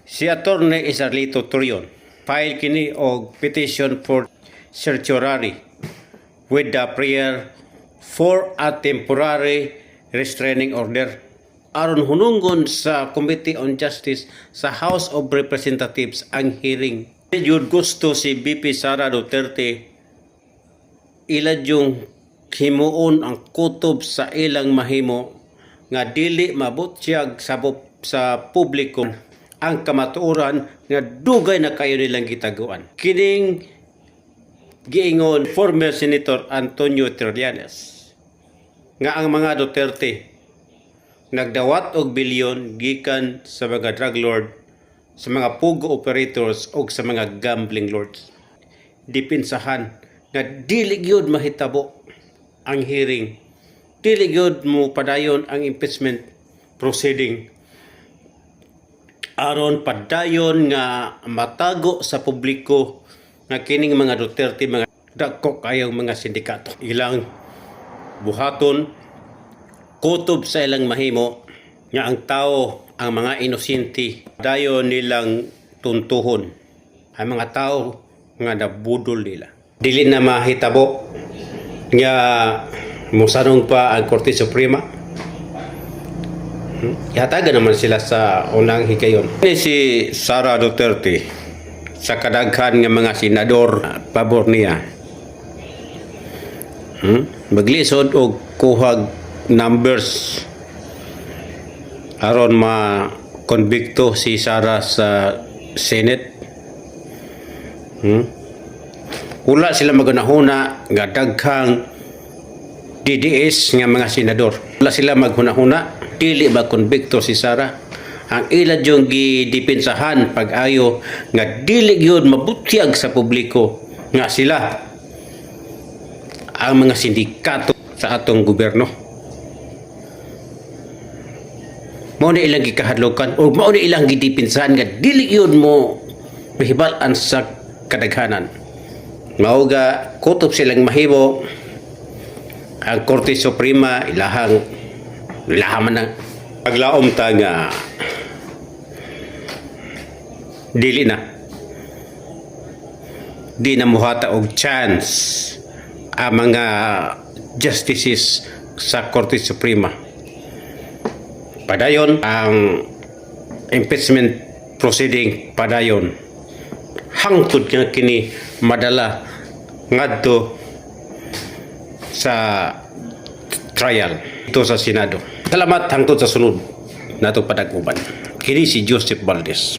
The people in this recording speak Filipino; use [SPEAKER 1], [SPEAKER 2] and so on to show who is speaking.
[SPEAKER 1] Si Atty. Isarlito Torion file kini og petition for certiorari with the prayer for a temporary restraining order aron hunungon sa Committee on Justice sa House of Representatives ang hearing. Yun gusto si BP Sara Duterte ilad yung himuon ang kutob sa ilang mahimo nga dili mabutyag sa publiko ang kamatuoran nga dugay na kayo nilang gitaguan. Kining giingon former Senator Antonio Trillanes nga ang mga Duterte nagdawat og bilyon gikan sa mga drug lord, sa mga pugo operators o sa mga gambling lords. Dipinsahan nga dili gyud mahitabo ang hearing, dili gyud mo padayon ang impeachment proceeding aron padayon nga matago sa publiko nga kining mga Duterte mga dako kayong mga sindikato ilang buhaton kutob sa ilang mahimo nga ang tao, ang mga inosente dayon nilang tuntuhon ang mga tao nga nabudol nila. Dili na mahitabo nga musanong pa ang Korte Suprema. Ihatagan naman sila sa unang higayon. Si Sara Duterte sa kadaghan nga mga senador pabor niya maglisod og kuhag numbers aron ma-konbikto si Sara sa Senate. Wala sila magunahuna nga daghang DDS nga mga senador. Wala sila maghuna-huna, dili mag-konbikto si Sara. Ang ilad yung gidipinsahan pag-ayo nga dili yun mabutyag sa publiko nga sila ang mga sindikato sa atong gobyerno. Mao na ilang gikahadlokan o mao na ilang gidipinsahan nga dili yun mo mahibalan sa kadaghanan. Mao ga kutob silang mahimo ang Korte Suprema ilahang man na paglaom ta nga di na muhata og chance ang mga justices sa Korte Suprema. Padayon ang impeachment proceeding padayon hangtod nga kini madala ngadto sa trial ito sa Senado. Salamat hangtod sa sunod nato padaguban. Kini si Joseph Valdez.